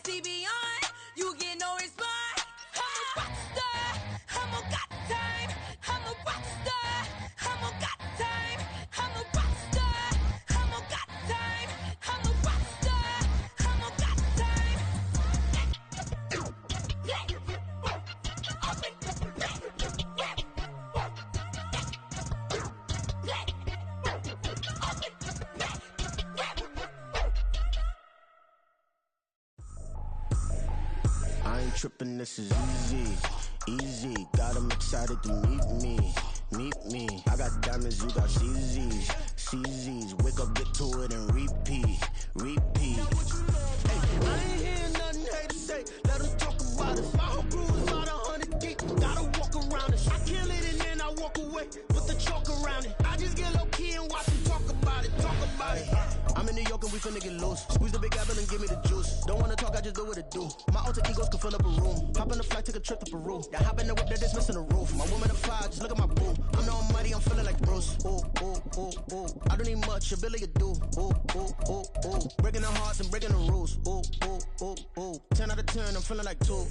see beyond. You get no response. I'm a rock star. I'm a got time. I'm a rock star. I'm a got time. I'm a rock star. I'm a got time. I'm a rock star. I'm a got time. I ain't tripping, this is easy, easy. Got 'em excited to meet me. I got diamonds, you got CZs. Wake up, get to it, and repeat. Hey, I ain't hearing nothing haters say. Let them talk about us. My whole crew is about 100 deep. Gotta walk around it. I kill it and then I walk away. Put the chalk around it. I just get low key and watch them talk about it. I'm in New York and we finna get loose. Squeeze the big apple and give me the juice. Don't wanna talk, I just do what it do. My alter egos can fill up a room. Hop on the flight, take a trip to Peru. Yeah, hop in the whip, that is missing the roof. My woman a fly, just look at my boo. I'm the almighty, I'm feeling like Bruce. Ooh. I don't need much, ability to do. Ooh. Breaking the hearts and breaking the rules. Ooh. 10 out of 10, I'm feeling like two.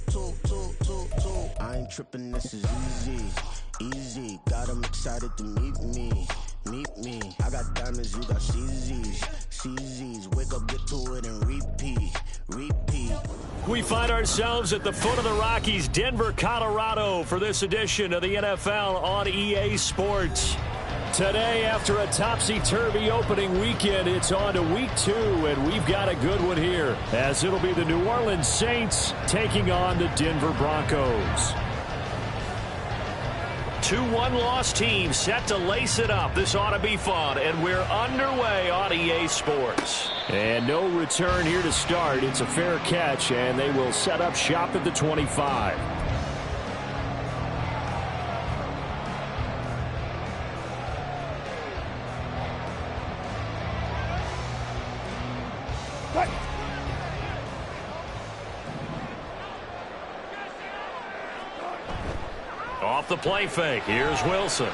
I ain't tripping, this is easy. Got 'em excited to meet me. I got diamonds, you got CZs. Wake up, get to it, and repeat. We find ourselves at the foot of the Rockies, Denver, Colorado, for this edition of the NFL on EA Sports. Today, after a topsy-turvy opening weekend, it's on to week 2, and we've got a good one here, as it'll be the New Orleans Saints taking on the Denver Broncos. 2 one-loss teams set to lace it up. This ought to be fun, and we're underway on EA Sports. And no return here to start. It's a fair catch, and they will set up shop at the 25. Off the play fake. Here's Wilson.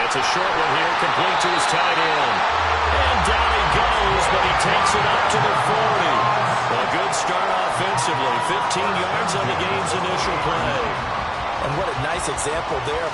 It's a short one here, complete to his tight end. And down he goes, but he takes it up to the 40. A good start offensively. 15 yards on the game's initial play. And what a nice example there.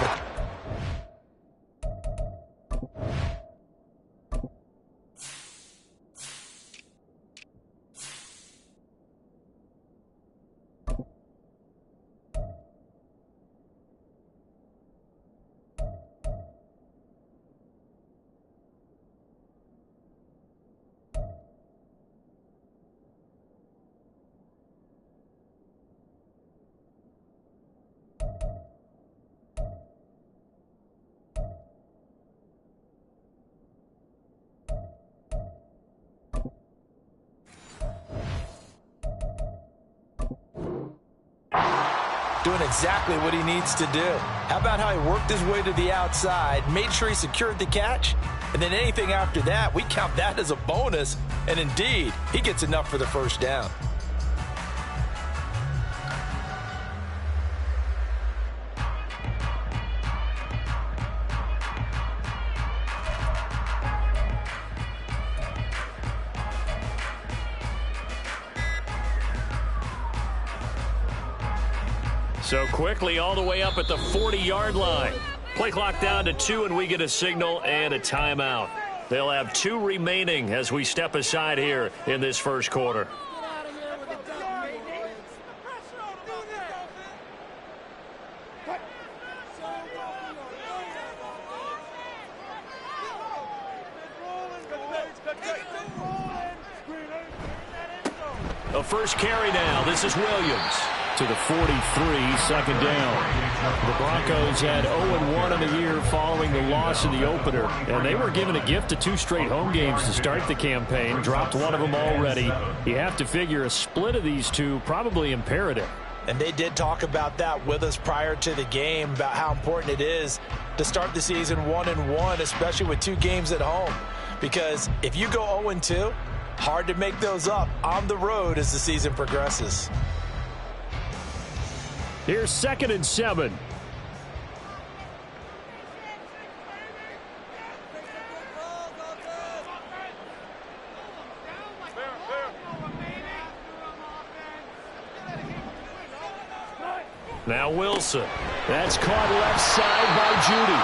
Doing exactly what he needs to do. How about how he worked his way to the outside, made sure he secured the catch, and then anything after that, we count that as a bonus, and indeed, he gets enough for the first down. So quickly all the way up at the 40-yard line. Play clock down to 2, and we get a signal and a timeout. They'll have 2 remaining as we step aside here in this first quarter. A first carry now. This is Williams. To the 43, second down. The Broncos had 0-1 in the year following the loss in the opener, and they were given a gift of 2 straight home games to start the campaign. Dropped one of them already. You have to figure a split of these 2 probably imperative. And they did talk about that with us prior to the game, about how important it is to start the season 1-1, especially with 2 games at home. Because if you go 0-2, hard to make those up on the road as the season progresses. Here's 2nd and 7. Now Wilson. That's caught left side by Judy.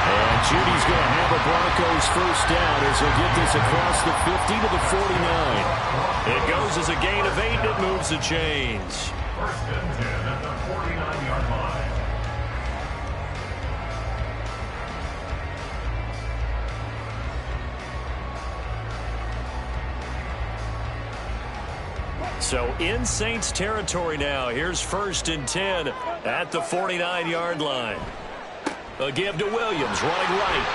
And Judy's going to have a Broncos first down as he'll get this across the 50 to the 49. It goes as a gain of 8, and it moves the chains. First and 10 at the 49-yard line. So in Saints territory now. Here's first and 10 at the 49-yard line. A give to Williams, running right.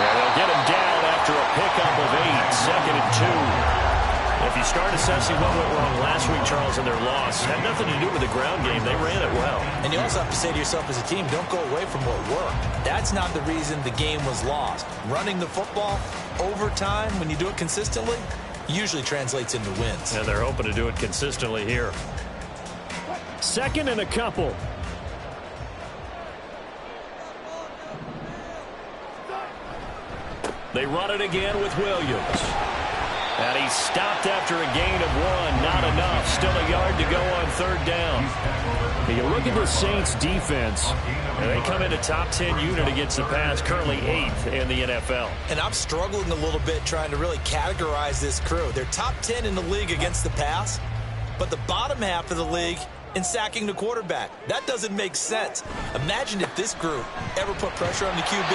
And they'll get him down after a pickup of 8, second and 2. If you start assessing what went wrong last week, Charles, in their loss, had nothing to do with the ground game. They ran it well. And you also have to say to yourself as a team, don't go away from what worked. That's not the reason the game was lost. Running the football over time, when you do it consistently, usually translates into wins. And they're hoping to do it consistently here. Second and a couple. They run it again with Williams. And he's stopped after a gain of 1. Not enough. Still a yard to go on third down. You look at the Saints defense, and they come in a top 10 unit against the pass, currently 8th in the NFL. And I'm struggling a little bit trying to really categorize this crew. They're top 10 in the league against the pass, but the bottom half of the league in sacking the quarterback. That doesn't make sense. Imagine if this group ever put pressure on the QB,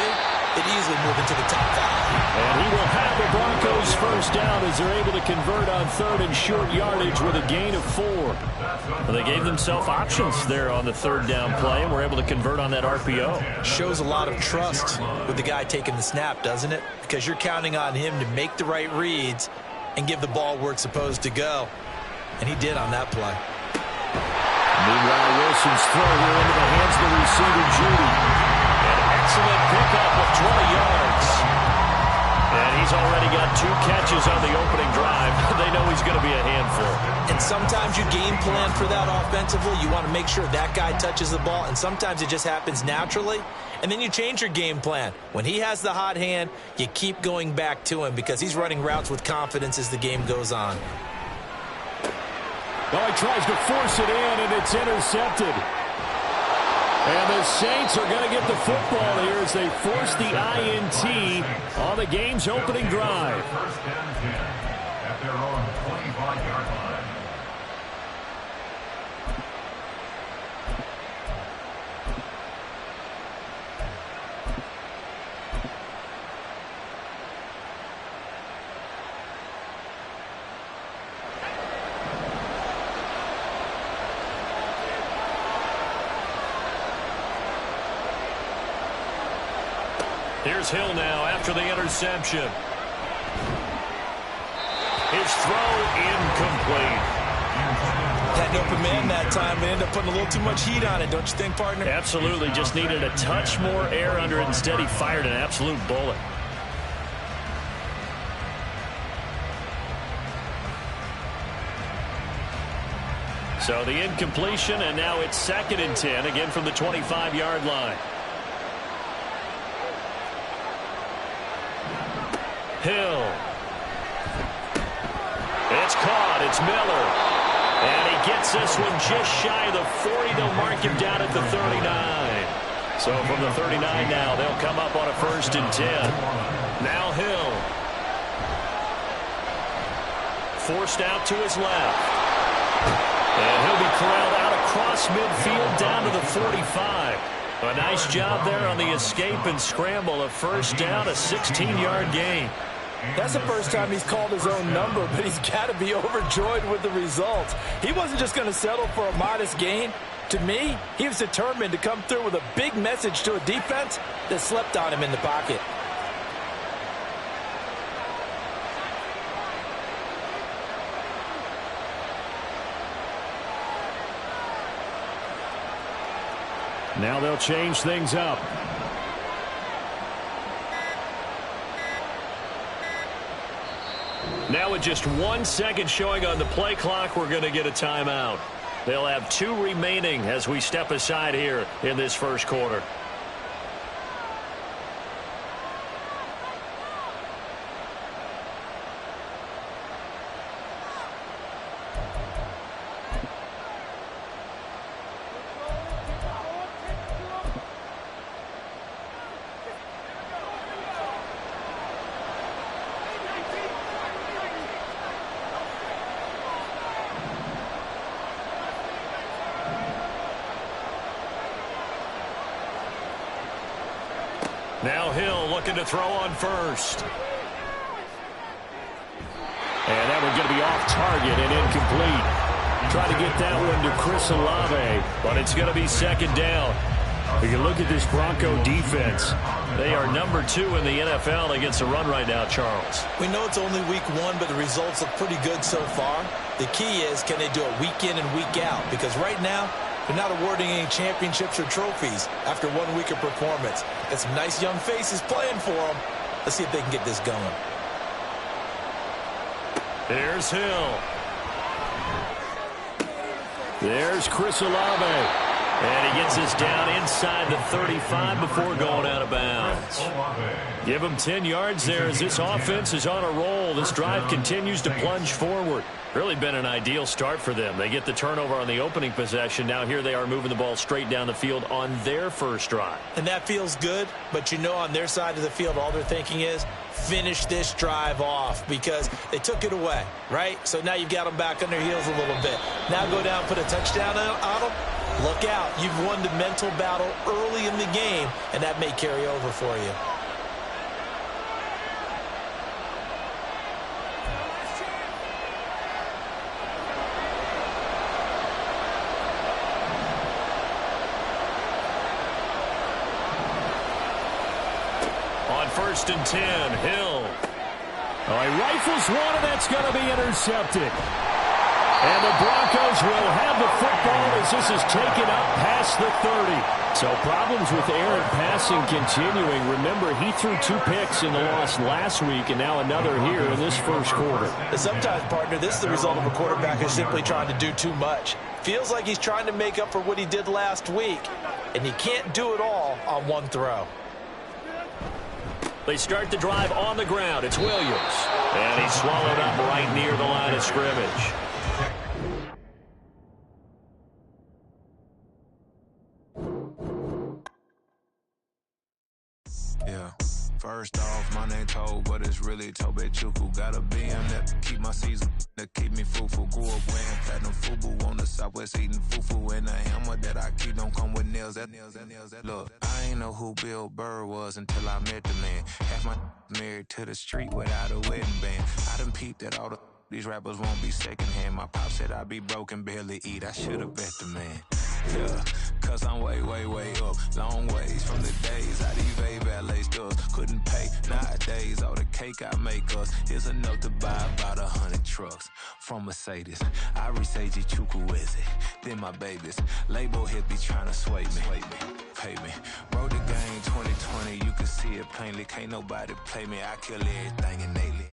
it'd easily move into the top 5. And he will have the Broncos first down as they're able to convert on third and short yardage with a gain of 4. Well, they gave themselves options there on the third down play and were able to convert on that RPO. Shows a lot of trust with the guy taking the snap, doesn't it? Because you're counting on him to make the right reads and give the ball where it's supposed to go. And he did on that play. Meanwhile, Wilson's throw here into the hands of the receiver, Judy. An excellent pickup of 20 yards. And he's already got 2 catches on the opening drive. They know he's going to be a handful. And sometimes you game plan for that offensively. You want to make sure that guy touches the ball. And sometimes it just happens naturally. And then you change your game plan. When he has the hot hand, you keep going back to him because he's running routes with confidence as the game goes on. Oh, he tries to force it in, and it's intercepted. And the Saints are going to get the football here as they force the INT on the game's opening drive. First and 10 at their own 25-yard line. Here's Hill now after the interception. His throw incomplete. Had an open man that time, but ended up putting a little too much heat on it, don't you think, partner? Absolutely. Just needed a touch more air under it. Instead, he fired an absolute bullet. So the incompletion, and now it's second and 10, again from the 25-yard line. Hill. It's caught. It's Miller. And he gets this one just shy of the 40. They'll mark him down at the 39. So from the 39 now, they'll come up on a first and 10. Now Hill. Forced out to his left. And he'll be corralled out across midfield down to the 45. A nice job there on the escape and scramble. A first down, a 16-yard gain. That's the first time he's called his own number, but he's got to be overjoyed with the results. He wasn't just going to settle for a modest gain. To me, he was determined to come through with a big message to a defense that slept on him in the pocket. Now they'll change things up. Now with just 1 second showing on the play clock, we're going to get a timeout. They'll have 2 remaining as we step aside here in this first quarter. Now Hill looking to throw on first. And that one's going to be off target and incomplete. Try to get that one to Chris Olave, but it's going to be second down. We can look at this Bronco defense. They are number 2 in the NFL against the run right now, Charles. We know it's only week 1, but the results look pretty good so far. The key is, can they do it week in and week out? Because right now, they're not awarding any championships or trophies after 1 week of performance. Got some nice young faces playing for them. Let's see if they can get this going. There's Hill. There's Chris Olave. And he gets this down inside the 35 before going out of bounds. Give him 10 yards there as this offense is on a roll. This drive continues to plunge forward. Really been an ideal start for them. They get the turnover on the opening possession. Now here they are moving the ball straight down the field on their first drive. And that feels good, but you know on their side of the field all they're thinking is finish this drive off because they took it away, right? So now you've got them back on their heels a little bit. Now go down, put a touchdown on them. Look out. You've won the mental battle early in the game, and that may carry over for you. On 1st and 10, Hill. Oh, he rifles one, and that's going to be intercepted. And the Broncos will have the football as this is taken up past the 30. So problems with errant passing continuing. Remember, he threw 2 picks in the loss last week and now another here in this first quarter. And sometimes, partner, this is the result of a quarterback who's simply trying to do too much. Feels like he's trying to make up for what he did last week, and he can't do it all on one throw. They start the drive on the ground. It's Williams. And he's swallowed up right near the line of scrimmage. Yeah. First off, my name Toad, but it's really Tobe Chuku. Got a BM that keep my season, that keep me fruitful. Grew up wearing platinum FUBU on the southwest eating fufu. And a hammer that I keep don't come with nails. Look, I ain't know who Bill Burr was until I met the man. Half my married to the street without a wedding band. I done peeped that all these rappers won't be secondhand. My pop said I'd be broken, barely eat. I should've bet the man. Yeah, cause I'm way up. Long ways from the days I these valet stores couldn't pay. Nowadays, all the cake I make us is enough to buy about 100 trucks from Mercedes. I resage Chukwueze, then my babies. Label hit be trying to sway me. Pay me. Wrote the game 2020, you can see it plainly. Can't nobody play me. I kill everything innately.